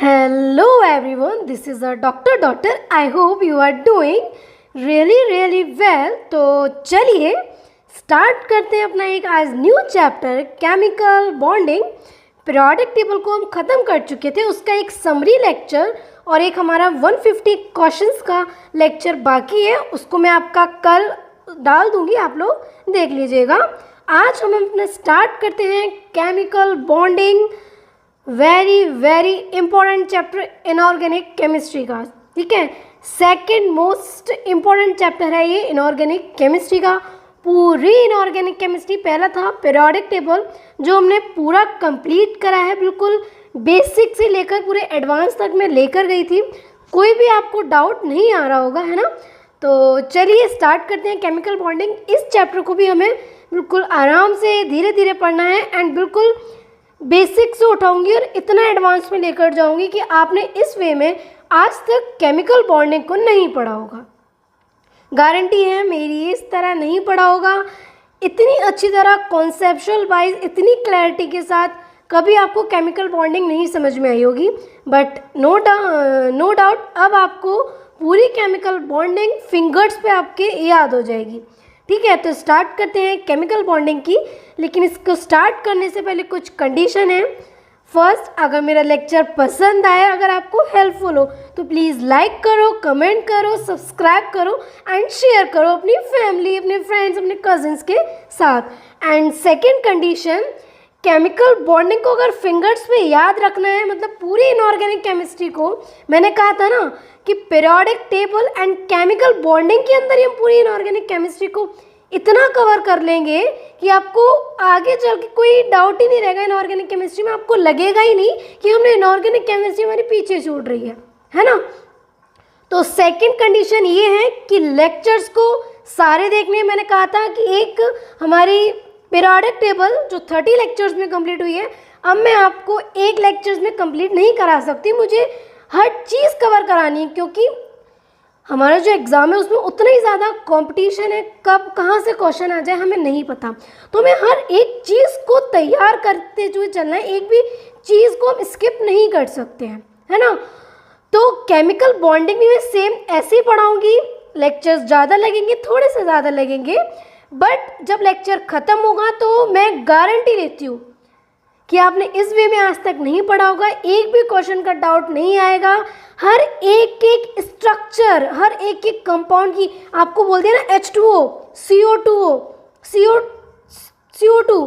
Hello everyone, this is our doctor daughter. I hope you are doing really well. तो चलिए start करते हैं अपना एक आज new chapter chemical bonding. Periodic table को हम ख़त्म कर चुके थे, उसका एक समरी लेक्चर और एक हमारा 150 क्वेश्चंस का लेक्चर बाकी है, उसको मैं आपका कल डाल दूंगी, आप लोग देख लीजिएगा। आज हम अपना स्टार्ट करते हैं chemical bonding, very important chapter inorganic chemistry का। ठीक है, सेकंड मोस्ट इम्पॉर्टेंट चैप्टर है ये इनऑर्गेनिक केमिस्ट्री का। पूरी इनऑर्गेनिक केमिस्ट्री, पहला था पीरियोडिक टेबल जो हमने पूरा कंप्लीट करा है, बिल्कुल बेसिक से लेकर पूरे एडवांस तक मैं लेकर गई थी, कोई भी आपको डाउट नहीं आ रहा होगा, है ना। तो चलिए स्टार्ट करते हैं केमिकल बॉन्डिंग। इस चैप्टर को भी हमें बिल्कुल आराम से धीरे धीरे पढ़ना है एंड बिल्कुल बेसिक से उठाऊंगी और इतना एडवांस में लेकर जाऊंगी कि आपने इस वे में आज तक केमिकल बॉन्डिंग को नहीं पढ़ा होगा। गारंटी है मेरी, इस तरह नहीं पढ़ा होगा, इतनी अच्छी तरह कॉन्सेप्चुअल वाइज इतनी क्लैरिटी के साथ कभी आपको केमिकल बॉन्डिंग नहीं समझ में आई होगी। बट नो डाउट अब आपको पूरी केमिकल बॉन्डिंग फिंगर्स पे आपके याद हो जाएगी। ठीक है, तो स्टार्ट करते हैं केमिकल बॉन्डिंग की, लेकिन इसको स्टार्ट करने से पहले कुछ कंडीशन है। फर्स्ट, अगर मेरा लेक्चर पसंद आया, अगर आपको हेल्पफुल हो तो प्लीज़ लाइक करो, कमेंट करो, सब्सक्राइब करो एंड शेयर करो अपनी फैमिली, अपने फ्रेंड्स, अपने कजिन्स के साथ। And second condition, chemical bonding को अगर फिंगर्स पे याद रखना है, मतलब पूरी इनऑर्गेनिक केमिस्ट्री को, मैंने कहा था ना कि periodic table and chemical bonding के अंदर ही हम पूरी इनऑर्गेनिक केमिस्ट्री को इतना कवर कर लेंगे कि आपको आगे चल के कोई डाउट ही नहीं रहेगा इनऑर्गेनिक केमिस्ट्री में, आपको लगेगा ही नहीं कि हमने इनऑर्गेनिक केमिस्ट्री हमारे पीछे छूट रही है ना। तो सेकंड कंडीशन ये है कि लेक्चर्स को सारे देखने, मैंने कहा था कि एक हमारी पीरियोडिक टेबल जो 30 लेक्चर्स में कंप्लीट हुई है, अब मैं आपको एक लेक्चर्स में कंप्लीट नहीं करा सकती, मुझे हर चीज़ कवर करानी है, क्योंकि हमारा जो एग्ज़ाम है उसमें उतना ही ज़्यादा कंपटीशन है, कब कहाँ से क्वेश्चन आ जाए हमें नहीं पता। तो हमें हर एक चीज़ को तैयार करते हुए चलना है, एक भी चीज़ को हम स्किप नहीं कर सकते हैं, है ना। तो केमिकल बॉन्डिंग भी मैं सेम ऐसे ही पढ़ाऊँगी, लेक्चर्स ज़्यादा लगेंगे, थोड़े से ज़्यादा लगेंगे, बट जब लेक्चर ख़त्म होगा तो मैं गारंटी लेती हूँ कि आपने इस वे में आज तक नहीं पढ़ा होगा, एक भी क्वेश्चन का डाउट नहीं आएगा। हर एक स्ट्रक्चर, हर एक कंपाउंड की आपको बोल दिया ना, H2O, CO2O, CO2,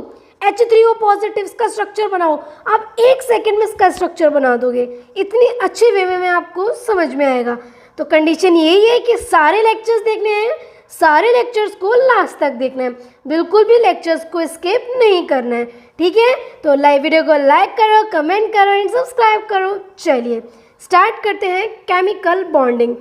H3O positive, इसका स्ट्रक्चर बनाओ, आप 1 सेकेंड में इसका स्ट्रक्चर बना दोगे, इतनी अच्छी वे में आपको समझ में आएगा। तो कंडीशन यही है कि सारे लेक्चर्स देखने हैं, सारे लेक्चर्स को लास्ट तक देखना है, बिल्कुल भी लेक्चर्स को स्किप नहीं करना है। ठीक है, तो लाइव वीडियो को लाइक करो, कमेंट करो एंड सब्सक्राइब करो। चलिए स्टार्ट करते हैं केमिकल बॉन्डिंग।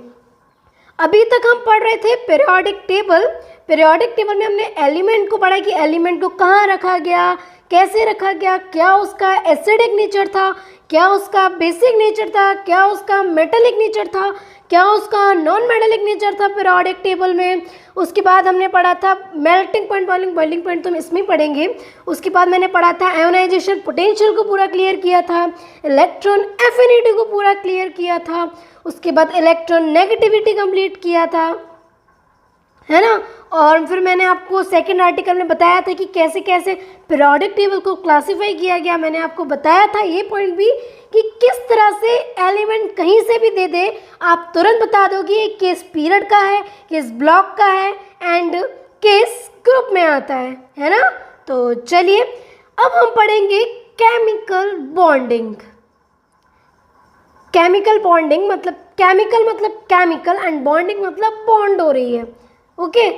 अभी तक हम पढ़ रहे थे पीरियोडिक टेबल। पीरियोडिक टेबल में हमने एलिमेंट को पढ़ा कि एलिमेंट को कहाँ रखा गया, कैसे रखा गया, क्या उसका एसिडिक नेचर था, क्या उसका बेसिक नेचर था, क्या उसका मेटेलिक नेचर था, क्या उसका नॉन मेटेलिक नेचर था पीरियोडिक टेबल में। उसके बाद हमने पढ़ा था मेल्टिंग पॉइंट, बॉइलिंग पॉइंट तो हम इसमें पढ़ेंगे। उसके बाद मैंने पढ़ा था आयोनाइजेशन पोटेंशियल को पूरा क्लियर किया था, इलेक्ट्रॉन एफिनिटी को पूरा क्लियर किया था, उसके बाद इलेक्ट्रॉन नेगेटिविटी कंप्लीट किया था, है ना। और फिर मैंने आपको सेकंड आर्टिकल में बताया था कि कैसे कैसे पीरियोडिक टेबल को क्लासिफाई किया गया। मैंने आपको बताया था ये पॉइंट भी कि किस तरह से एलिमेंट कहीं से भी दे दे, आप तुरंत बता दोगे किस पीरियड का है, किस ब्लॉक का है एंड किस ग्रुप में आता है ना। तो चलिए अब हम पढ़ेंगे केमिकल बॉन्डिंग। केमिकल बॉन्डिंग मतलब केमिकल एंड बॉन्डिंग मतलब बॉन्ड हो रही है। ओके,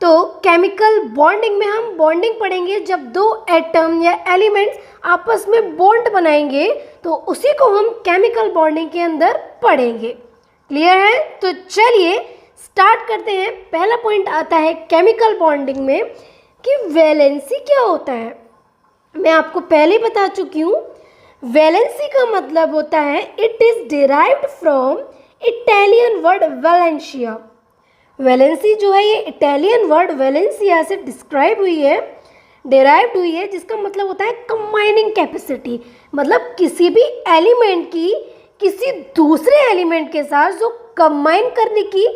तो केमिकल बॉन्डिंग में हम बॉन्डिंग पढ़ेंगे जब दो एटम या एलिमेंट्स आपस में बॉन्ड बनाएंगे, तो उसी को हम केमिकल बॉन्डिंग के अंदर पढ़ेंगे। क्लियर है, तो चलिए स्टार्ट करते हैं। पहला पॉइंट आता है केमिकल बॉन्डिंग में कि वैलेंसी क्या होता है। मैं आपको पहले ही बता चुकी हूँ, वैलेंसी का मतलब होता है it is derived from Italian word वैलेंशिया। Valency जो है ये इटालियन वर्ड वैलेंसिया से डिस्क्राइब हुई है, डिराइव्ड हुई है, जिसका मतलब होता है कंबाइनिंग कैपेसिटी, मतलब किसी भी एलिमेंट की किसी दूसरे एलिमेंट के साथ जो कंबाइन करने की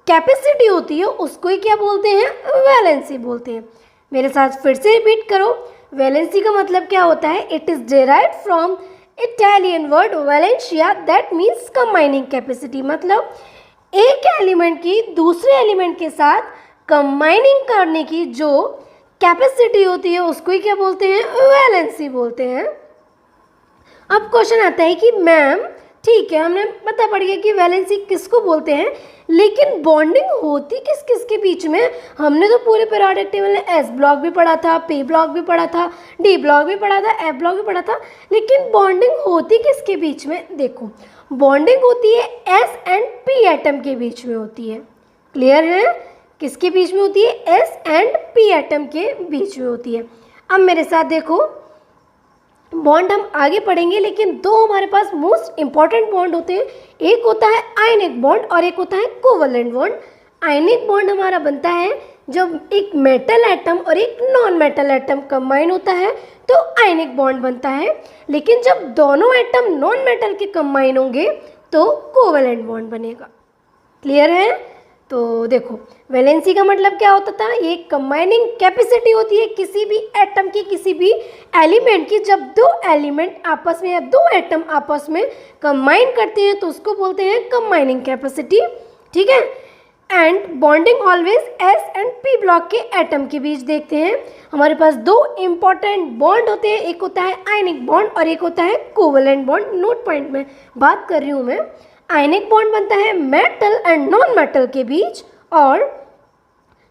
कैपेसिटी होती है उसको ही क्या बोलते हैं, वैलेंसी बोलते हैं। मेरे साथ फिर से रिपीट करो, वैलेंसी का मतलब क्या होता है, it is derived from Italian word वैलेंशिया that means combining capacity. मतलब एक एलिमेंट की दूसरे एलिमेंट के साथ कंबाइनिंग करने की जो कैपेसिटी होती है उसको ही क्या बोलते हैं, वैलेंसी बोलते हैं। अब क्वेश्चन आता है कि मैम ठीक है, हमने पता पड़ गया कि वैलेंसी किसको बोलते हैं, लेकिन बॉन्डिंग होती किस किस के बीच में। हमने तो पूरे पीरियोडिक टेबल में एस ब्लॉक भी पढ़ा था, पी ब्लॉक भी पढ़ा था, डी ब्लॉक भी पढ़ा था, एफ ब्लॉक भी पढ़ा था, लेकिन बॉन्डिंग होती किसके बीच में। देखो बॉन्डिंग होती है एस एंड पी एटम के बीच में होती है। क्लियर है, किसके बीच में होती है, एस एंड पी एटम के बीच में होती है। अब मेरे साथ देखो, बॉन्ड हम आगे पढ़ेंगे, लेकिन दो हमारे पास मोस्ट इंपॉर्टेंट बॉन्ड होते हैं। एक होता है आयनिक बॉन्ड और एक होता है कोवलेंट बॉन्ड। आयनिक बॉन्ड हमारा बनता है जब एक मेटल एटम और एक नॉन मेटल एटम कंबाइन होता है तो आयनिक बॉन्ड बनता है, लेकिन जब दोनों एटम नॉन मेटल के कंबाइन होंगे तो कोवलेंट बॉन्ड बनेगा। क्लियर है, तो देखो वैलेंसी का मतलब क्या होता था, ये कंबाइनिंग कैपेसिटी होती है किसी भी एटम की, किसी भी एलिमेंट की। जब दो एलिमेंट आपस में या दो एटम आपस में कंबाइन करते हैं तो उसको बोलते हैं कंबाइनिंग कैपेसिटी। ठीक है, and bonding always S and P block के एटम के बीच। देखते हैं हमारे पास दो इंपॉर्टेंट बॉन्ड होते हैं, एक होता है आयनिक बॉन्ड और एक होता है कोवलेंट बॉन्ड। नोट पॉइंट में बात कर रही हूँ मैं। आयनिक बॉन्ड बनता है मेटल एंड नॉन मेटल के बीच, और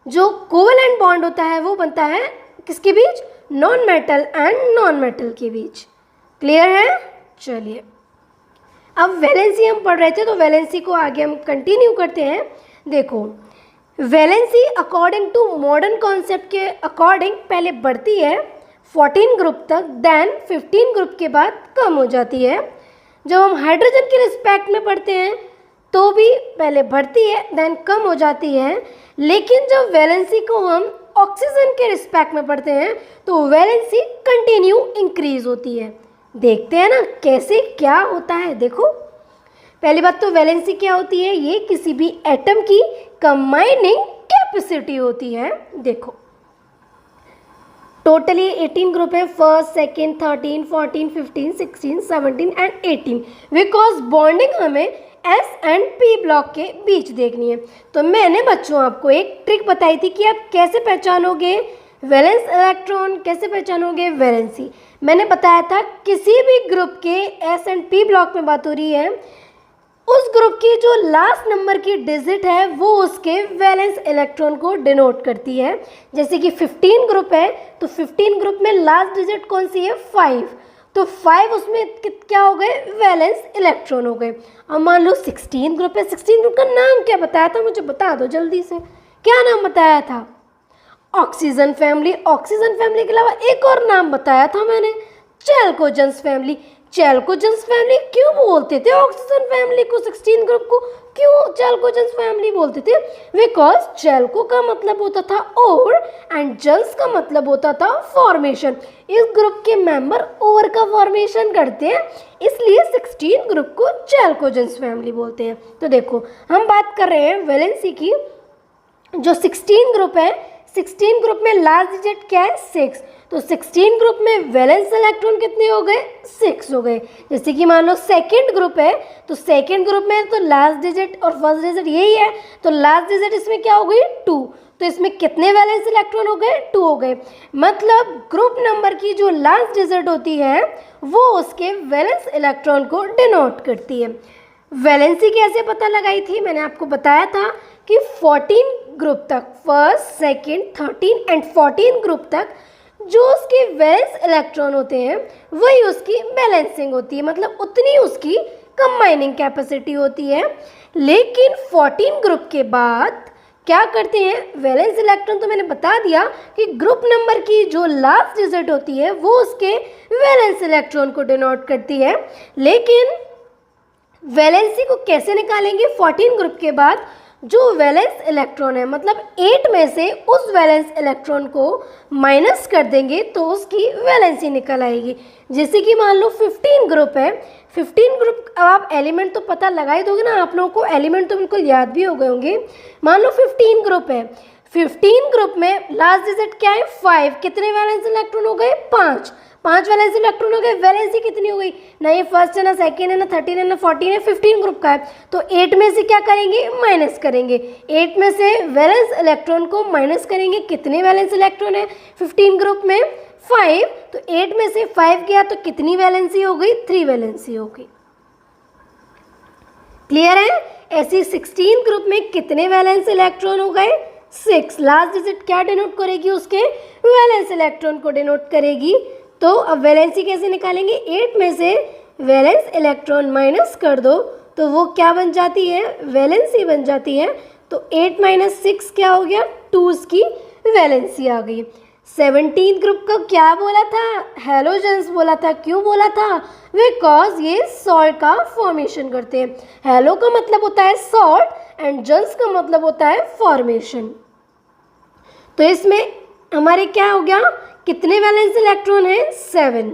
जो कोवलेंट बॉन्ड होता है वो बनता है किसके बीच, non metal and non metal के बीच। क्लियर है, चलिए अब वैलेंसी हम पढ़ रहे थे तो वैलेंसी को आगे हम कंटिन्यू करते हैं। देखो valency according to modern concept के अकॉर्डिंग पहले बढ़ती है 14 ग्रुप तक, देन 15 ग्रुप के बाद कम हो जाती है। जब हम हाइड्रोजन के रिस्पेक्ट में पढ़ते हैं तो भी पहले बढ़ती है देन कम हो जाती है, लेकिन जब वैलेंसी को हम ऑक्सीजन के रिस्पेक्ट में पढ़ते हैं तो वैलेंसी कंटिन्यू इंक्रीज होती है। देखते हैं ना कैसे क्या होता है। देखो पहली बात तो वैलेंसी क्या होती है, ये किसी भी एटम की कंबाइनिंग कैपेसिटी होती है। देखो टोटली 18 ग्रुप है, first second 13 14 15 16 17 and 18, because bonding हमें एस एंड पी ब्लॉक के बीच देखनी है। तो मैंने बच्चों आपको एक ट्रिक बताई थी कि आप कैसे पहचानोगे वैलेंस इलेक्ट्रॉन, कैसे पहचानोगे वैलेंसी। मैंने बताया था किसी भी ग्रुप के एस एंड पी ब्लॉक में बात हो रही है, उस ग्रुप की जो लास्ट नंबर की डिजिट है वो उसके वैलेंस इलेक्ट्रॉन को डिनोट करती है। जैसे कि 15 ग्रुप है तो 15 ग्रुप में लास्ट डिजिट कौन सी है, 5, तो 5 उसमें क्या हो गए, वैलेंस इलेक्ट्रॉन हो गए। अब मान लो 16 ग्रुप है, 16 ग्रुप का नाम क्या बताया था, मुझे बता दो जल्दी से, क्या नाम बताया था, ऑक्सीजन फैमिली। ऑक्सीजन फैमिली के अलावा एक और नाम बताया था मैंने, चैल्कोजेंस फैमिली। चैल्कोजेंस फैमिली क्यों बोलते थे ऑक्सीजन फैमिली को, 16 ग्रुप को क्यों चैल्कोजेंस फैमिली बोलते थे, बिकॉज चैल्को का मतलब होता था और एंड जेंस का मतलब होता था फॉर्मेशन। इस ग्रुप के मेंबर ओवर का फॉर्मेशन करते हैं, इसलिए 16 ग्रुप को चैल्कोजेंस फैमिली बोलते हैं। तो देखो हम बात कर रहे हैं वैलेंसी की। जो 16 ग्रुप है, 16 ग्रुप में लास्ट डिजिट क्या है, 6, तो 16 ग्रुप में वैलेंस इलेक्ट्रॉन कितने हो गए, 6 हो गए। जैसे कि मान लो सेकंड ग्रुप है तो सेकंड ग्रुप में तो लास्ट डिजिट और फर्स्ट डिजिट यही है, तो लास्ट डिजिट इसमें क्या हो गई, 2, तो इसमें कितने वैलेंस इलेक्ट्रॉन हो गए, 2 हो गए। मतलब ग्रुप नंबर की जो लास्ट डिजिट होती है वो उसके वैलेंस इलेक्ट्रॉन को डिनोट करती है। वैलेंसी कैसे पता लगाई थी, मैंने आपको बताया था कि 14 ग्रुप तक, फर्स्ट सेकेंड 13 एंड 14 ग्रुप तक जो उसके वैलेंस इलेक्ट्रॉन होते हैं वही उसकी बैलेंसिंग होती है, मतलब उतनी उसकी कंबाइनिंग कैपेसिटी होती है। लेकिन 14 ग्रुप के बाद क्या करते हैं, वैलेंस इलेक्ट्रॉन तो मैंने बता दिया कि ग्रुप नंबर की जो लास्ट डिजिट होती है वो उसके वैलेंस इलेक्ट्रॉन को डिनोट करती है। लेकिन वैलेंसी को कैसे निकालेंगे 14 ग्रुप के बाद, जो वैलेंस इलेक्ट्रॉन है, मतलब 8 में से उस वैलेंस इलेक्ट्रॉन को माइनस कर देंगे तो उसकी वैलेंसी निकल आएगी। जैसे कि मान लो 15 ग्रुप है, 15 ग्रुप, अब आप एलिमेंट तो पता लगा ही दोगे ना, आप लोगों को एलिमेंट तो बिल्कुल याद भी हो गए होंगे। मान लो 15 ग्रुप है, 15 ग्रुप में लास्ट डिजिट क्या है 5, कितने वैलेंस इलेक्ट्रॉन हो गए 5, 5 वैलेंस इलेक्ट्रॉन हो गए। वैलेंसी कितनी हो गई, ना ये फर्स्ट है ना सेकेंड है ना 13 है ना 14 है, 15 ग्रुप का है, तो 8 में से क्या करेंगे माइनस करेंगे। 8 में से वैलेंस इलेक्ट्रॉन को माइनस करेंगे, कितने वैलेंस इलेक्ट्रॉन है 15 ग्रुप में 5, तो 8 में से 5 गया तो कितनी वैलेंसी हो गई 3 वैलेंसी हो गई। क्लियर है। ऐसे 16 ग्रुप में कितने वैलेंस इलेक्ट्रॉन हो गए 6, लास्ट डिजिट क्या डिनोट करेगी उसके वैलेंस इलेक्ट्रॉन को डिनोट करेगी। तो अब वैलेंसी कैसे निकालेंगे, 8 में से वैलेंस इलेक्ट्रॉन माइनस कर दो तो वो क्या बन जाती है वैलेंसी बन जाती है। तो 8 - 6 क्या हो गया 2 की वैलेंसी आ गई। 17 ग्रुप का क्या बोला था, हैलोजेंस बोला था। क्यों बोला था, बिकॉज ये सॉल्ट का फॉर्मेशन करते हैं। हैलो का मतलब होता है सॉल्ट एंड जेंस का मतलब होता है फॉर्मेशन। तो इसमें हमारे क्या हो गया, कितने वैलेंस इलेक्ट्रॉन है 7।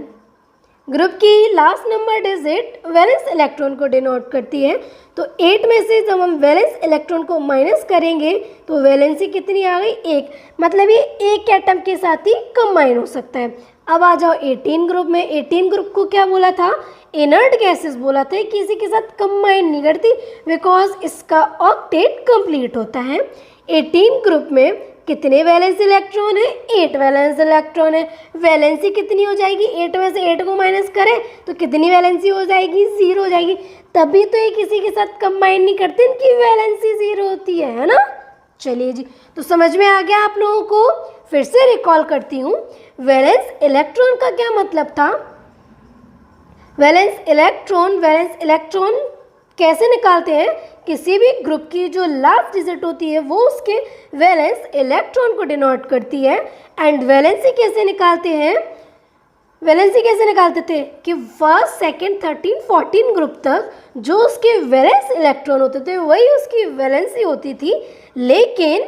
ग्रुप की last number digit valence electron को डिनोट करती है। तो 8 में से जब हम वैलेंस इलेक्ट्रॉन को माइनस करेंगे तो वैलेंसी कितनी आ गई 1, मतलब ये एक एटम के साथ ही कंबाइन हो सकता है। अब आ जाओ 18 ग्रुप में। 18 ग्रुप को क्या बोला था, इनर्ट गैसेस बोला था, किसी के साथ कंबाइन नहीं करती बिकॉज इसका ऑक्टेट कंप्लीट होता है। 18 ग्रुप में कितने वैलेंस इलेक्ट्रॉन है 8 वैलेंस इलेक्ट्रॉन है। वैलेंसी कितनी हो जाएगी, 8 में से 8 को माइनस करें तो कितनी वैलेंसी हो जाएगी 0 हो जाएगी। तभी तो ये किसी के साथ कंबाइन नहीं करते, इनकी वैलेंसी 0 होती है ना। चलिए जी, तो समझ में आ गया आप लोगों को। फिर से रिकॉल करती हूँ, वैलेंस इलेक्ट्रॉन का क्या मतलब था। वैलेंस इलेक्ट्रॉन कैसे निकालते हैं, किसी भी ग्रुप की जो लास्ट डिजिट होती है वो उसके वैलेंस इलेक्ट्रॉन को डिनोट करती है। एंड वैलेंसी कैसे निकालते हैं, वैलेंसी कैसे निकालते थे कि फर्स्ट सेकंड 13 14 ग्रुप तक जो उसके वैलेंस इलेक्ट्रॉन होते थे वही उसकी वैलेंसी होती थी। लेकिन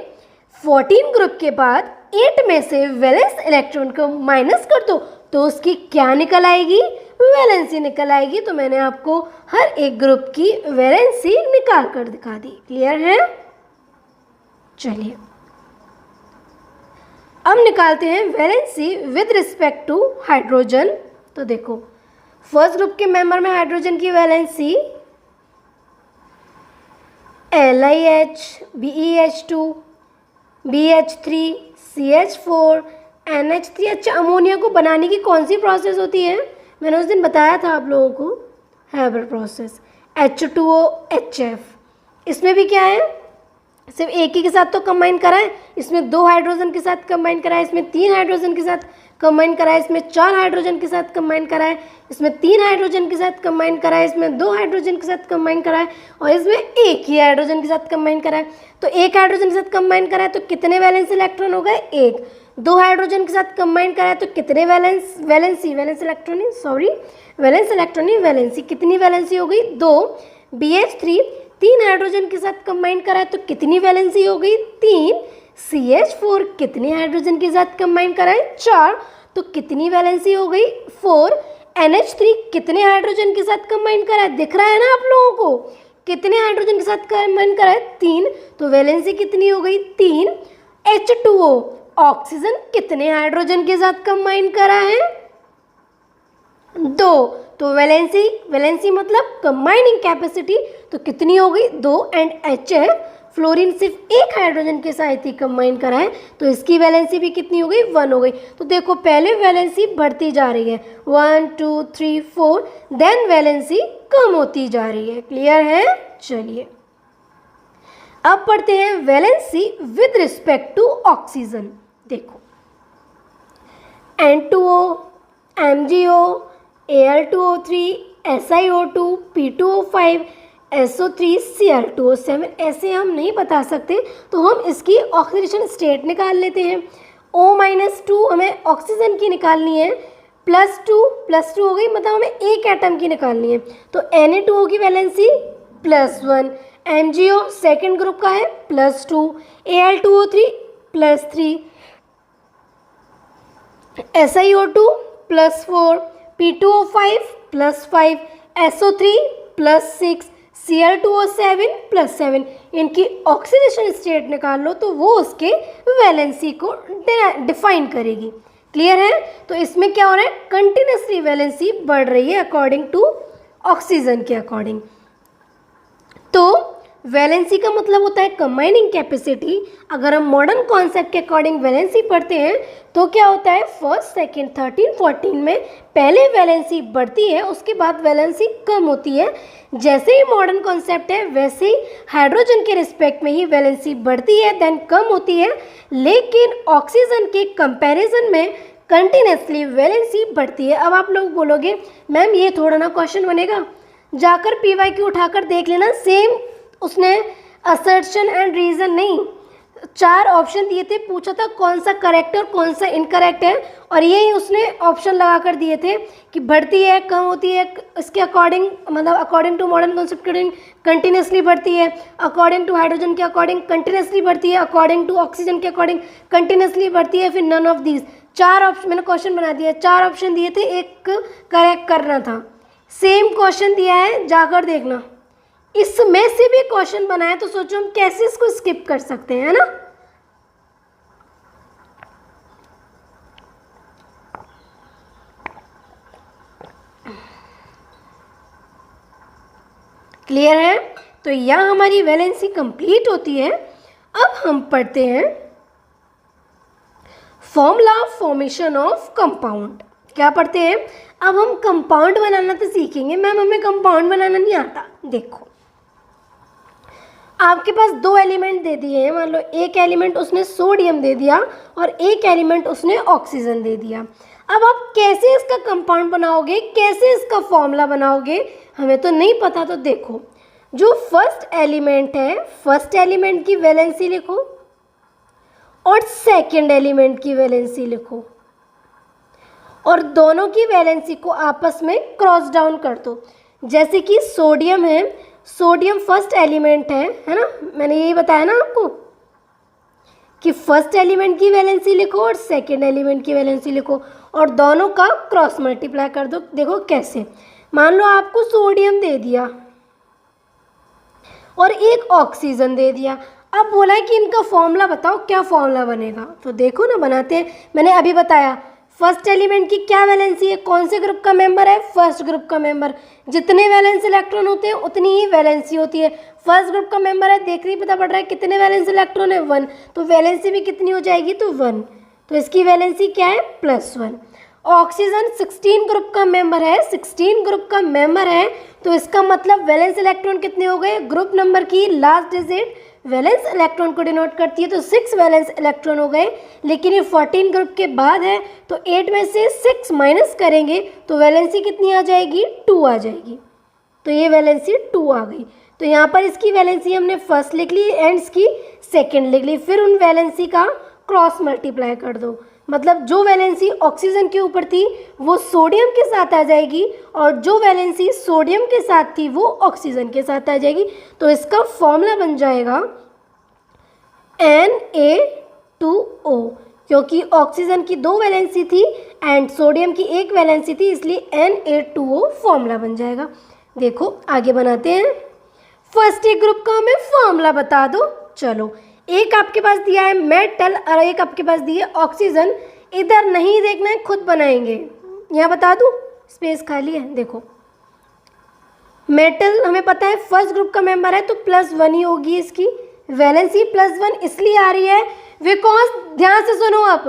14 ग्रुप के बाद 8 में से वैलेंस इलेक्ट्रॉन को माइनस कर दो तो उसकी क्या निकल आएगी, वैलेंसी निकल आएगी। तो मैंने आपको हर एक ग्रुप की वैलेंसी निकाल कर दिखा दी। क्लियर है। चलिए अब निकालते हैं valency with respect to hydrogen. तो देखो फर्स्ट ग्रुप के मेंबर में हाइड्रोजन की valency LiH, BeH2, BH3, CH4, NH3। अच्छा, अमोनिया को बनाने की कौन सी प्रोसेस होती है, मैंने उस दिन बताया था आप लोगों को, हैबर प्रोसेस। H2O HF, इसमें भी क्या है, सिर्फ एक ही के साथ तो कंबाइन करा है, इसमें 2 हाइड्रोजन के साथ कंबाइन करा है, इसमें 3 हाइड्रोजन के साथ कंबाइन करा है, इसमें 4 हाइड्रोजन के साथ कंबाइन करा है, इसमें 3 हाइड्रोजन के साथ कंबाइन करा है, इसमें 2 हाइड्रोजन के साथ कंबाइन करा है और इसमें एक ही हाइड्रोजन के साथ कंबाइन करा है। तो एक हाइड्रोजन के साथ कंबाइन करा है तो कितने वैलेंस इलेक्ट्रॉन हो गए 1। 2 हाइड्रोजन के साथ कंबाइन करा है तो कितने वैलेंसी कितनी वैलेंसी हो गई 2। BH3 3 हाइड्रोजन के साथ कंबाइन करा है तो कितनी वैलेंसी हो गई 3। CH4 कितने हाइड्रोजन के साथ कंबाइन करा है 4, तो कितनी वैलेंसी हो गई 4। NH3 कितने हाइड्रोजन के साथ कंबाइन करा है, दिख रहा है ना आप लोगों को, कितने हाइड्रोजन के साथ कंबाइन करा है 3, तो वैलेंसी कितनी हो गई 3। H2O ऑक्सीजन कितने हाइड्रोजन के साथ कंबाइन करा है 2, तो वैलेंसी मतलब कंबाइनिंग कैपेसिटी, तो कितनी हो गई 2। एंड HF फ्लोरीन सिर्फ एक हाइड्रोजन के साथ ही कंबाइन करा है तो इसकी वैलेंसी भी कितनी हो गई 1 हो गई। तो देखो पहले वैलेंसी बढ़ती जा रही है 1 2 3 4, देन वैलेंसी कम होती जा रही है। क्लियर है। चलिए अब पढ़ते हैं valency with respect to oxygen. देखो N2O, MgO, Al2O3, SiO2, P2O5, SO3, Cl2O7, ऐसे हम नहीं बता सकते तो हम इसकी ऑक्सीडेशन स्टेट निकाल लेते हैं। O-2 हमें ऑक्सीजन की निकालनी है, +2 हो गई, मतलब हमें एक एटम की निकालनी है। तो Na2O की वैलेंसी +1, MgO सेकेंड ग्रुप का है +2, Al2O3 +3, SiO2 +4, P2O5 +5, SO3 +6, Cl2O7 +7। इनकी ऑक्सीडेशन स्टेट निकाल लो तो वो उसके वैलेंसी को डिफाइन करेगी। क्लियर है? तो इसमें क्या हो रहा है, कंटिन्यूसली वैलेंसी बढ़ रही है अकॉर्डिंग टू ऑक्सीजन के अकॉर्डिंग। तो वैलेंसी का मतलब होता है कंबाइनिंग कैपेसिटी। अगर हम मॉडर्न कॉन्सेप्ट के अकॉर्डिंग वैलेंसी पढ़ते हैं तो क्या होता है, फर्स्ट सेकेंड 13 14 में पहले वैलेंसी बढ़ती है, उसके बाद वैलेंसी कम होती है। जैसे ही मॉडर्न कॉन्सेप्ट है वैसे ही हाइड्रोजन के रिस्पेक्ट में ही वैलेंसी बढ़ती है देन कम होती है, लेकिन ऑक्सीजन के कंपैरिजन में कंटिन्यूसली वैलेंसी बढ़ती है। अब आप लोग बोलोगे मैम ये थोड़ा ना क्वेश्चन बनेगा, जाकर PYQ उठाकर देख लेना। सेम उसने असर्शन एंड रीज़न नहीं, 4 ऑप्शन दिए थे, पूछा था कौन सा करेक्ट और कौन सा इनकरेक्ट है, और यही उसने ऑप्शन लगा कर दिए थे कि बढ़ती है कम होती है, इसके अकॉर्डिंग मतलब अकॉर्डिंग टू मॉडर्न कॉन्सेप्ट के अकॉर्डिंग कंटिन्यूसली बढ़ती है, अकॉर्डिंग टू हाइड्रोजन के अकॉर्डिंग कंटिन्यूसली बढ़ती है, अकॉर्डिंग टू ऑक्सीजन के अकॉर्डिंग कंटिन्यूसली बढ़ती है, फिर नन ऑफ दीज। 4 ऑप्शन मैंने क्वेश्चन बना दिया, 4 ऑप्शन दिए थे, एक करेक्ट करना था। सेम क्वेश्चन दिया है, जाकर देखना। इसमें से भी क्वेश्चन बनाए तो सोचो हम कैसे इसको स्किप कर सकते हैं, है ना। क्लियर है? तो यहाँ हमारी वैलेंसी कंप्लीट होती है। अब हम पढ़ते हैं फॉर्मूला फॉर्मेशन ऑफ कंपाउंड। क्या पढ़ते हैं? अब हम कंपाउंड बनाना तो सीखेंगे। मैम हमें कंपाउंड बनाना नहीं आता। देखो आपके पास 2 एलिमेंट दे दिए हैं, मान लो एक एलिमेंट उसने सोडियम दे दिया और एक एलिमेंट उसने ऑक्सीजन दे दिया। अब आप कैसे इसका कंपाउंड बनाओगे, कैसे इसका फॉर्मूला बनाओगे, हमें तो नहीं पता। तो देखो जो फर्स्ट एलिमेंट है, फर्स्ट एलिमेंट की वैलेंसी लिखो और सेकेंड एलिमेंट की वैलेंसी लिखो और दोनों की वैलेंसी को आपस में क्रॉस डाउन कर दो। जैसे कि सोडियम है, सोडियम फर्स्ट एलिमेंट है ना, मैंने यही बताया ना आपको कि फर्स्ट एलिमेंट की वैलेंसी लिखो और सेकेंड एलिमेंट की वैलेंसी लिखो और दोनों का क्रॉस मल्टीप्लाई कर दो। देखो कैसे, मान लो आपको सोडियम दे दिया और एक ऑक्सीजन दे दिया। अब बोला है कि इनका फॉर्मूला बताओ, क्या फॉर्मूला बनेगा। तो देखो ना बनाते हैं। मैंने अभी बताया फर्स्ट एलिमेंट की क्या वैलेंसी है, कौन से ग्रुप का मेंबर है, फर्स्ट ग्रुप का मेंबर। जितने वैलेंस इलेक्ट्रॉन होते हैं उतनी ही वैलेंसी होती है। फर्स्ट ग्रुप का मेंबर है, देख नहीं पता पड़ रहा है कितने वैलेंस इलेक्ट्रॉन है, 1, तो वैलेंसी भी कितनी हो जाएगी, तो 1, तो इसकी वैलेंसी क्या है, +1। ऑक्सीजन 16 ग्रुप का मेंबर है, 16 ग्रुप का मेंबर है, तो इसका मतलब वैलेंस इलेक्ट्रॉन कितने हो गए, ग्रुप नंबर की लास्ट डिजिट वैलेंस इलेक्ट्रॉन को डिनोट करती है, तो 6 वैलेंस इलेक्ट्रॉन हो गए। लेकिन ये 14 ग्रुप के बाद है तो 8 में से 6 माइनस करेंगे तो वैलेंसी कितनी आ जाएगी, 2 आ जाएगी। तो ये वैलेंसी 2 आ गई। तो यहाँ पर इसकी वैलेंसी हमने फर्स्ट लिख ली एंड इसकी सेकेंड लिख ली। फिर उन वैलेंसी का क्रॉस मल्टीप्लाई कर दो, मतलब जो वैलेंसी ऑक्सीजन के ऊपर थी वो सोडियम के साथ आ जाएगी और जो वैलेंसी सोडियम के साथ थी वो ऑक्सीजन के साथ आ जाएगी। तो इसका फॉर्मूला बन जाएगा Na2O, क्योंकि ऑक्सीजन की 2 वैलेंसी थी एंड सोडियम की 1 वैलेंसी थी, इसलिए Na2O फॉर्मूला बन जाएगा। देखो आगे बनाते हैं। फर्स्ट एक ग्रुप का हमें फॉर्मूला बता दो। चलो, एक आपके पास दिया है मेटल और एक आपके पास दिया है ऑक्सीजन। इधर नहीं देखना है, खुद बनाएंगे। यहाँ बता दूँ, स्पेस खाली है। देखो मेटल हमें पता है फर्स्ट ग्रुप का मेंबर है तो +1 ही होगी इसकी वैलेंसी। +1 इसलिए आ रही है बिकॉज, ध्यान से सुनो आप,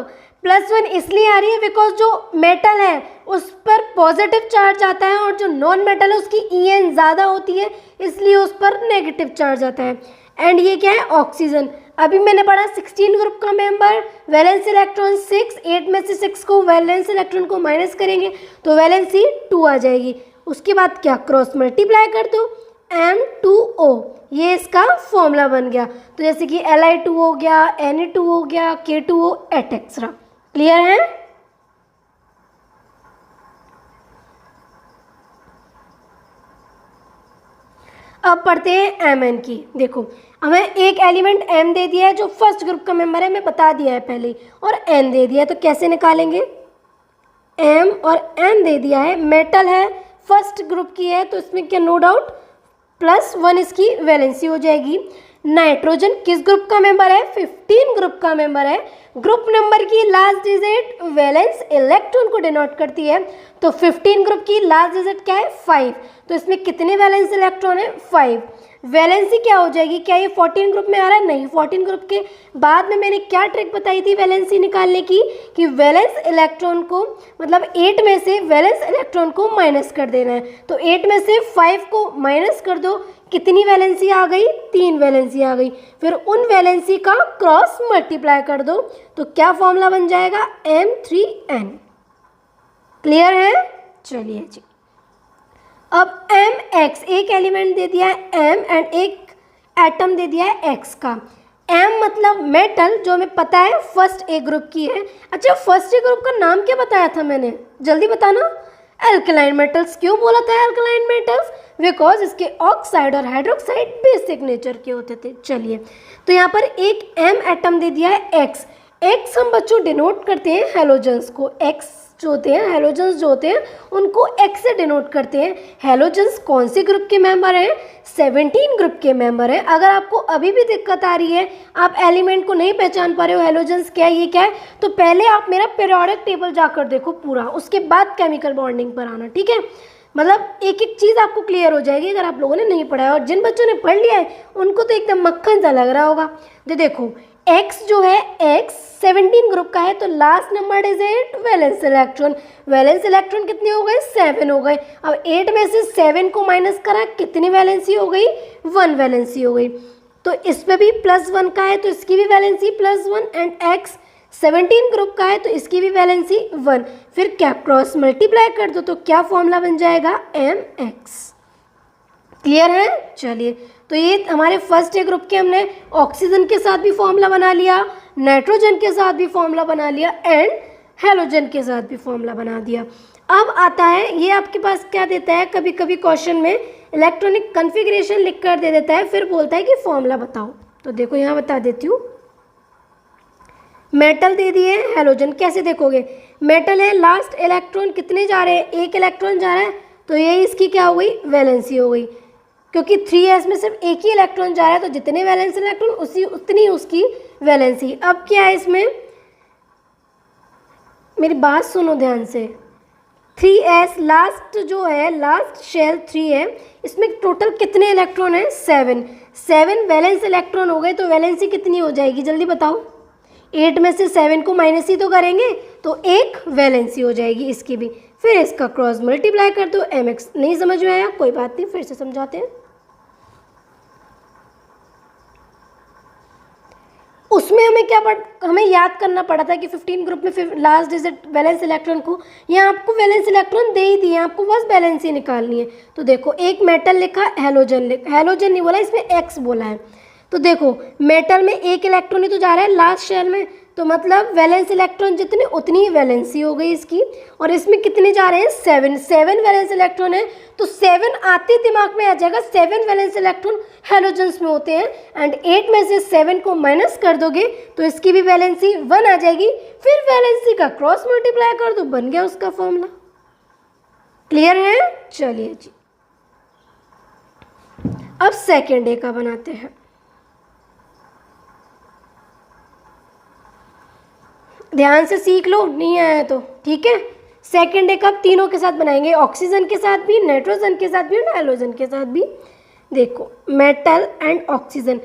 +1 इसलिए आ रही है बिकॉज जो मेटल है उस पर पॉजिटिव चार्ज आता है और जो नॉन मेटल है उसकी En ज़्यादा होती है, इसलिए उस पर नेगेटिव चार्ज आता है। एंड ये क्या है, ऑक्सीजन। अभी मैंने पढ़ा 16 ग्रुप का मेंबर, वैलेंस इलेक्ट्रॉन 6, 8 में से 6 को वैलेंस इलेक्ट्रॉन को माइनस करेंगे तो वैलेंसी 2 आ जाएगी। उसके बाद क्या, क्रॉस मल्टीप्लाई कर दो, M2O, ये इसका फॉर्मूला बन गया। तो जैसे कि Li2 हो गया, Na2 हो गया, K2O एटेक्सरा। क्लियर है? अब पढ़ते हैं एम एन की। देखो हमें एक एलिमेंट एम दे दिया है जो फर्स्ट ग्रुप का मेंबर है, मैं बता दिया है पहले ही, और एन दे दिया है, तो कैसे निकालेंगे? एम और एन दे दिया है, मेटल है, फर्स्ट ग्रुप की है, तो इसमें क्या नो डाउट +1 इसकी वैलेंसी हो जाएगी। नाइट्रोजन किस ग्रुप का मेंबर है? 15 ग्रुप का मेंबर है। ग्रुप नंबर की लास्ट डिजिट वैलेंस इलेक्ट्रॉन को डिनोट करती है, तो 15 ग्रुप की लास्ट डिजिट क्या है? 5। तो इसमें कितने वैलेंस इलेक्ट्रॉन है? 5। वैलेंसी क्या हो जाएगी? क्या ये 14 ग्रुप में आ रहा है? नहीं। 14 ग्रुप के बाद में मैंने क्या ट्रिक बताई थी वैलेंसी निकालने की, कि वैलेंस इलेक्ट्रॉन को मतलब 8 में से वैलेंस इलेक्ट्रॉन को माइनस कर देना है। तो 8 में से 5 को माइनस कर दो, कितनी वैलेंसी आ गई? 3 वैलेंसी आ गई। फिर उन वैलेंसी का क्रॉस मल्टीप्लाई कर दो, तो क्या फॉर्मूला बन जाएगा? M3N। क्लियर है? चलिए जी, अब Mx एक एलिमेंट दे दिया है M एंड एक एटम दे दिया है X का। M मतलब मेटल, जो हमें पता है फर्स्ट ए ग्रुप की है। अच्छा, फर्स्ट ए ग्रुप का नाम क्या बताया था मैंने? जल्दी बताना। Alkaline metals. क्यों बोला था एल्कलाइन मेटल्स? बिकॉज इसके ऑक्साइड और हाइड्रोक्साइड बेसिक नेचर के होते थे। चलिए, तो यहाँ पर एक M एटम दे दिया है X। X हम बच्चों डिनोट करते हैं हेलोजन्स को। X जो होते हैं, हेलोजन्स जो होते हैं, उनको X से डिनोट करते हैं। हेलोजन्स कौन से ग्रुप के मेंबर हैं? 17 ग्रुप के मेंबर हैं। अगर आपको अभी भी दिक्कत आ रही है, आप एलिमेंट को नहीं पहचान पा रहे हो, हेलोजन्स क्या है, ये क्या है, तो पहले आप मेरा पीरियोडिक टेबल जाकर देखो पूरा, उसके बाद केमिकल बॉन्डिंग पर आना, ठीक है? मतलब एक एक चीज़ आपको क्लियर हो जाएगी अगर आप लोगों ने नहीं पढ़ा है। और जिन बच्चों ने पढ़ लिया है उनको तो एकदम मक्खन सा लग रहा होगा। तो देखो X जो है, X 17 ग्रुप का है, तो last number digit valence electron. Valence electron कितने हो गए? 7 हो गए। अब 8 में से 7 को माइनस करा, कितनी वैलेंसी हो गई? 1 वैलेंसी हो गई। तो इसमें भी +1 का है, तो इसकी भी वैलेंसी +1। एंड X 17 ग्रुप का है, तो इसकी भी वैलेंसी 1। फिर क्या क्रॉस मल्टीप्लाई कर दो, तो क्या फॉर्मूला बन जाएगा? Mx। क्लियर है? चलिए, तो ये हमारे फर्स्ट ए ग्रुप के हमने ऑक्सीजन के साथ भी फॉर्मूला बना लिया, नाइट्रोजन के साथ भी फॉर्मूला बना लिया, एंड हेलोजन के साथ भी फॉर्मूला बना दिया। अब आता है, ये आपके पास क्या देता है, कभी कभी क्वेश्चन में इलेक्ट्रॉनिक कन्फिग्रेशन लिख कर दे देता है, फिर बोलता है कि फॉर्मूला बताओ। तो देखो यहाँ बता देती हूँ। मेटल दे दिए, हेलोजन कैसे देखोगे? मेटल है, लास्ट इलेक्ट्रॉन कितने जा रहे हैं? 1 इलेक्ट्रॉन जा रहा है, तो ये इसकी क्या हो गई? वैलेंसी हो गई, क्योंकि 3s में सिर्फ एक ही इलेक्ट्रॉन जा रहा है, तो जितने वैलेंस इलेक्ट्रॉन उतनी उसकी वैलेंसी। अब क्या है इसमें, मेरी बात सुनो ध्यान से। 3s लास्ट जो है, लास्ट शेल 3 है, इसमें टोटल कितने इलेक्ट्रॉन है? 7 वैलेंस इलेक्ट्रॉन हो गए, तो वैलेंसी कितनी हो जाएगी? जल्दी बताओ। 8 में से 7 को माइनस ही तो करेंगे, तो 1 वैलेंसी हो जाएगी इसकी भी। फिर इसका क्रॉस मल्टीप्लाई कर दो, Mx। नहीं समझ में आया? कोई बात नहीं, फिर से समझाते हैं। उसमें हमें याद करना पड़ा था कि 15 ग्रुप में फिर लास्ट डिजिट वैलेंस इलेक्ट्रॉन को, यहाँ आपको वैलेंस इलेक्ट्रॉन दे ही दिए, आपको बस बैलेंस ही निकालनी है। तो देखो, एक मेटल लिखा, हेलोजन हेलोजन नहीं बोला, इसमें X बोला है। तो देखो, मेटल में 1 इलेक्ट्रॉन ही तो जा रहा है लास्ट शेल में, तो मतलब वैलेंस इलेक्ट्रॉन जितने उतनी ही वैलेंसी हो गई इसकी। और इसमें कितने जा रहे हैं? 7 वैलेंस इलेक्ट्रॉन है, तो 7 आते दिमाग में आ जाएगा, 7 वैलेंस इलेक्ट्रॉन हेलोजन्स में होते हैं। एंड 8 में से 7 को माइनस कर दोगे, तो इसकी भी वैलेंसी 1 आ जाएगी। फिर वैलेंसी का क्रॉस मल्टीप्लाई कर दो, बन गया उसका फॉर्मूला। क्लियर है? चलिए जी, अब सेकेंड ए का बनाते हैं। ध्यान से सीख लो, नहीं आया तो ठीक है। सेकेंड ए कब? तीनों के साथ बनाएंगे, ऑक्सीजन के साथ भी, नाइट्रोजन के साथ भी और हेलोजन के साथ भी। देखो, मेटल एंड ऑक्सीजन,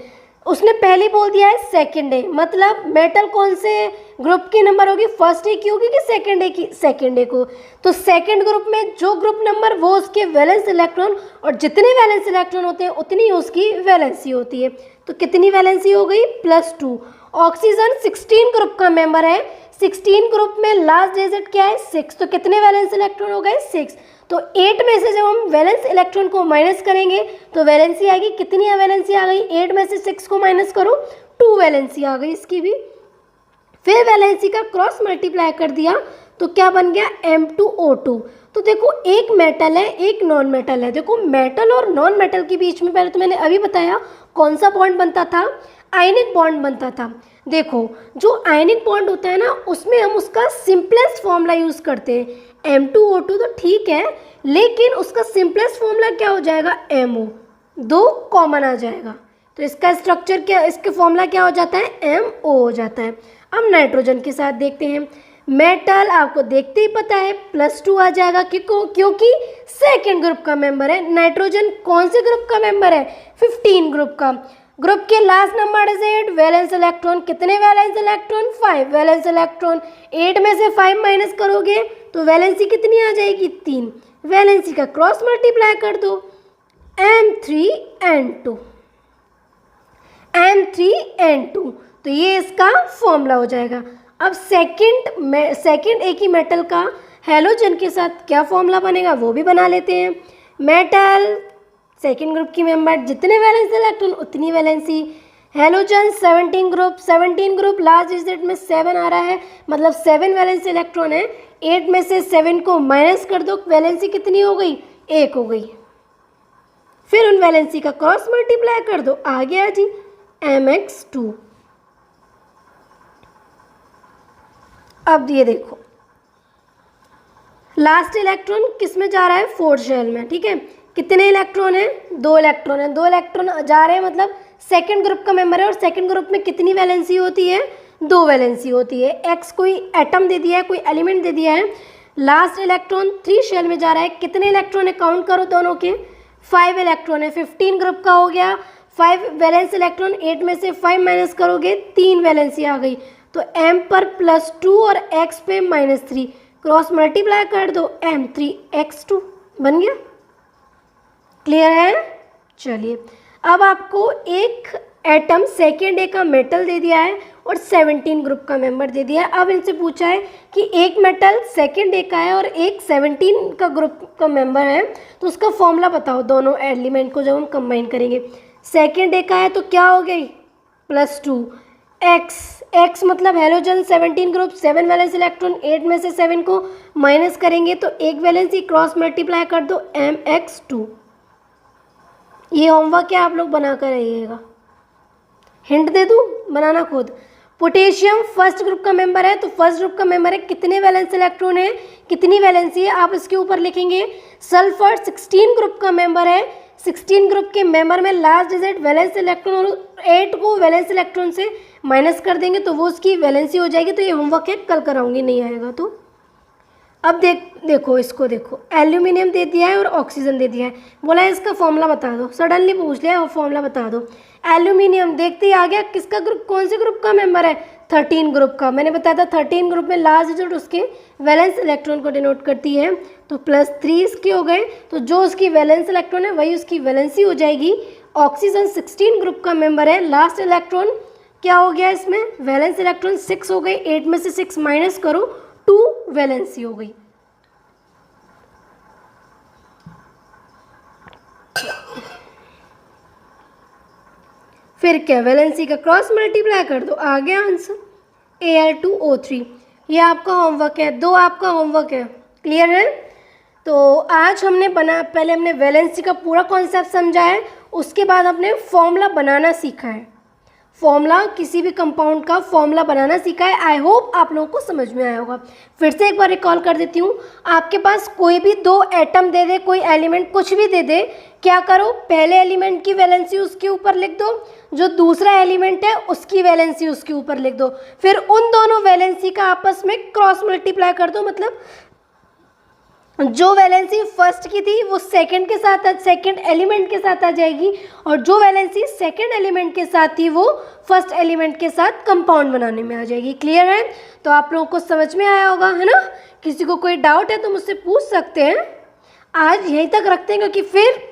उसने पहले बोल दिया है सेकेंड ए, मतलब मेटल कौन से ग्रुप की नंबर होगी? फर्स्ट ए की होगी कि सेकेंड ए की? सेकेंड ए को। तो सेकेंड ग्रुप में जो ग्रुप नंबर, वो उसके वैलेंस इलेक्ट्रॉन, और जितने वैलेंस इलेक्ट्रॉन होते हैं उतनी उसकी वैलेंसी होती है। तो कितनी वैलेंसी हो गई? +2। ऑक्सीजन 16 ग्रुप का मेंबर है, 16 ग्रुप में लास्ट डिजिट क्या है? 6। तो कितने वैलेंस इलेक्ट्रॉन हो गए? 6। तो 8 में से जब हम वैलेंस इलेक्ट्रॉन को माइनस करेंगे तो वैलेंसी आएगी, कितनी वैलेंसी आ गई? 8 में से 6 को माइनस करो, 2 वैलेंसी आ गई इसकी भी। फिर वैलेंसी का क्रॉस मल्टीप्लाई कर दिया, तो क्या बन गया? M2O2। तो देखो एक मेटल है एक नॉन मेटल है। देखो मेटल और नॉन मेटल के बीच में पहले तो मैंने अभी बताया कौन सा बॉन्ड बनता था, आयनिक बॉन्ड बनता था। देखो जो आयनिक बॉन्ड होता है ना उसमें हम उसका सिंपलेस्ट फॉर्मूला यूज़ करते हैं M2O2 तो ठीक है, लेकिन उसका सिंपलेस्ट फॉर्मूला क्या हो जाएगा MO, दो कॉमन आ जाएगा तो इसका स्ट्रक्चर क्या, इसके फॉर्मूला क्या हो जाता है MO हो जाता है। अब नाइट्रोजन के साथ देखते हैं। मेटल आपको देखते ही पता है +2 आ जाएगा क्योंकि सेकेंड ग्रुप का मेंबर है। नाइट्रोजन कौन से ग्रुप का मेंबर है, 15 ग्रुप का। ग्रुप के last number digit valence electron, कितने वैलेंस इलेक्ट्रॉन, 5 वैलेंस इलेक्ट्रॉन। 8 में से 5 माइनस करोगे तो वैलेंसी कितनी आ जाएगी, 3। वैलेंसी का क्रॉस मल्टीप्लाई कर दो, M3N2 M3N2, तो ये इसका फॉर्मूला हो जाएगा। अब सेकंड एक ही मेटल का हैलोजन के साथ क्या फॉर्मूला बनेगा वो भी बना लेते हैं। मेटल सेकंड ग्रुप की मेंबर, जितने वैलेंस इलेक्ट्रॉन उतनी valency. Halogen 17 group last digit में 7 आ रहा है, मतलब 7 वैलेंस इलेक्ट्रॉन है। 8 में से 7 को माइनस कर दो, वैलेंसी कितनी हो गई, 1 हो गई। फिर उन वैलेंसी का क्रॉस मल्टीप्लाई कर दो, आ गया जी MX2। अब ये देखो लास्ट इलेक्ट्रॉन किस में जा रहा है, 4th शेल में, ठीक है। कितने इलेक्ट्रॉन है, 2 इलेक्ट्रॉन है। 2 इलेक्ट्रॉन जा रहे हैं मतलब सेकंड ग्रुप का मेंबर है, और सेकंड ग्रुप में कितनी वैलेंसी होती है, 2 वैलेंसी होती है। X कोई एटम दे दिया है, कोई एलिमेंट दे दिया है। लास्ट इलेक्ट्रॉन 3 शेल में जा रहा है। कितने इलेक्ट्रॉन है, काउंट करो दोनों के, 5 इलेक्ट्रॉन है। 15 ग्रुप का हो गया, 5 वैलेंस इलेक्ट्रॉन। 8 में से 5 माइनस करोगे 3 वैलेंसी आ गई। तो M पर +2 और X पे -3, क्रॉस मल्टीप्लाई कर दो, M3X2 बन गया। क्लियर है। चलिए अब आपको एक एटम सेकेंड ए का मेटल दे दिया है और 17 ग्रुप का मेंबर दे दिया है। अब इनसे पूछा है कि एक मेटल सेकेंड ए का है और एक 17 का ग्रुप का मेंबर है, तो उसका फॉर्मूला बताओ दोनों एलिमेंट को जब हम कंबाइन करेंगे। सेकेंड ए का है तो क्या हो गई, +2। X मतलब हैलोजन 17 ग्रुप, 7 वैलेंस इलेक्ट्रॉन। 8 में से 7 को माइनस करेंगे तो एक वैलेंसी, क्रॉस मल्टीप्लाई कर दो, MX2। ये होमवर्क है, आप लोग बना कर रहिएगा। हिंट दे दूँ, बनाना खुद। पोटेशियम फर्स्ट ग्रुप का मेंबर है, तो फर्स्ट ग्रुप का मेंबर है, कितने वैलेंस इलेक्ट्रॉन है, कितनी वैलेंसी है, आप इसके ऊपर लिखेंगे। सल्फर 16 ग्रुप का मेंबर है। 16 ग्रुप के मेंबर में लास्ट डिजिट वैलेंस इलेक्ट्रॉन, और 8 को वैलेंस इलेक्ट्रॉन से माइनस कर देंगे तो वो उसकी वैलेंसी हो जाएगी। तो ये होमवर्क है, कल कराऊंगी, नहीं आएगा तो। अब देखो इसको, देखो एल्यूमिनियम दे दिया है और ऑक्सीजन दे दिया है, बोला है इसका फॉर्मूला बता दो। सडनली पूछ लिया और फॉर्मूला बता दो। एल्यूमिनियम देखते ही आ गया, किसका ग्रुप, कौन से ग्रुप का मेंबर है, 13 ग्रुप का। मैंने बताया था 13 ग्रुप में लास्ट डिजिट उसके वैलेंस इलेक्ट्रॉन को डिनोट करती है, तो +3 इसके हो गए। तो जो उसकी वैलेंस इलेक्ट्रॉन है वही उसकी वैलेंसी हो जाएगी। ऑक्सीजन 16 ग्रुप का मेंबर है, लास्ट इलेक्ट्रॉन क्या हो गया इसमें, वैलेंस इलेक्ट्रॉन 6 हो गए। 8 में से 6 माइनस करो, 2 वैलेंसी हो गई। फिर क्या, वैलेंसी का क्रॉस मल्टीप्लाई कर दो, आ गया आंसर Al2O3। ये आपका होमवर्क है, 2 आपका होमवर्क है। क्लियर है। तो आज हमने पहले हमने वैलेंसी का पूरा कॉन्सेप्ट समझा है, उसके बाद हमने फॉर्मूला बनाना सीखा है। फॉर्मूला, किसी भी कंपाउंड का फॉर्मूला बनाना सीखा है। आई होप आप लोगों को समझ में आया होगा। फिर से एक बार रिकॉल कर देती हूँ। आपके पास कोई भी 2 एटम दे दे, कोई एलिमेंट कुछ भी दे दे, क्या करो, पहले एलिमेंट की वैलेंसी उसके ऊपर लिख दो, जो दूसरा एलिमेंट है उसकी वैलेंसी उसके ऊपर लिख दो। फिर उन दोनों वैलेंसी का आपस में क्रॉस मल्टीप्लाई कर दो, मतलब जो वैलेंसी फर्स्ट की थी वो सेकंड के साथ, सेकंड एलिमेंट के साथ आ जाएगी, और जो वैलेंसी सेकंड एलिमेंट के साथ थी वो फर्स्ट एलिमेंट के साथ कंपाउंड बनाने में आ जाएगी। क्लियर है। तो आप लोगों को समझ में आया होगा, है ना। किसी को कोई डाउट है तो मुझसे पूछ सकते हैं। आज यहीं तक रखते हैं क्योंकि फिर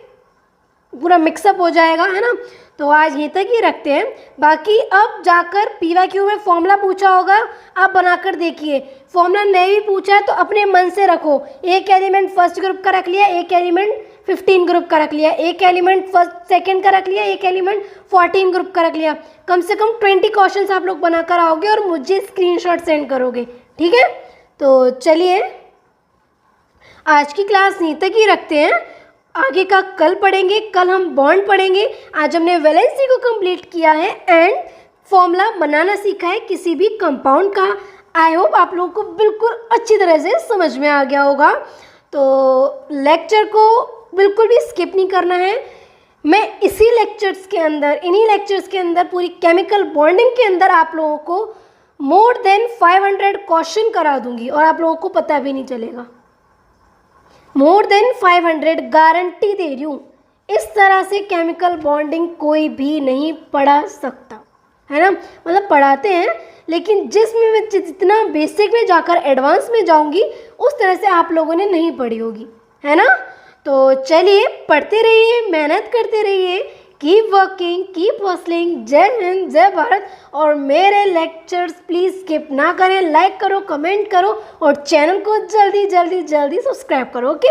पूरा मिक्सअप हो जाएगा, है ना। तो आज यहीं तक ही रखते हैं। बाकी अब जाकर PYQ में फॉर्मूला पूछा होगा, आप बनाकर देखिए। फॉर्मूला नहीं भी पूछा है तो अपने मन से रखो। एक एलिमेंट फर्स्ट ग्रुप का रख लिया, एक एलिमेंट 15 ग्रुप का रख लिया, एक एलिमेंट सेकंड का रख लिया, एक एलिमेंट 14 ग्रुप का रख लिया। कम से कम 20 क्वेश्चंस आप लोग बनाकर आओगे और मुझे स्क्रीनशॉट सेंड करोगे, ठीक है। तो चलिए आज की क्लास यहीं तक ही रखते हैं, आगे का कल पढ़ेंगे। कल हम बॉन्ड पढ़ेंगे। आज हमने वैलेंसी को कंप्लीट किया है एंड फॉर्मूला बनाना सीखा है किसी भी कंपाउंड का। आई होप आप लोगों को बिल्कुल अच्छी तरह से समझ में आ गया होगा। तो लेक्चर को बिल्कुल भी स्किप नहीं करना है। मैं इन्हीं लेक्चर्स के अंदर पूरी केमिकल बॉन्डिंग के अंदर आप लोगों को मोर देन 500 क्वेश्चन करा दूंगी और आप लोगों को पता भी नहीं चलेगा। मोर देन 500 गारंटी दे रही हूँ। इस तरह से केमिकल बॉन्डिंग कोई भी नहीं पढ़ा सकता, है ना। मतलब पढ़ाते हैं लेकिन जिसमें मैं जितना बेसिक में जाकर एडवांस में जाऊंगी उस तरह से आप लोगों ने नहीं पढ़ी होगी, है ना। तो चलिए पढ़ते रहिए, मेहनत करते रहिए, कीप वर्किंग, कीप हसलिंग। जय हिंद, जय भारत। और मेरे लेक्चर्स प्लीज़ स्किप ना करें, लाइक करो, कमेंट करो और चैनल को जल्दी जल्दी जल्दी सब्सक्राइब करो। ओके।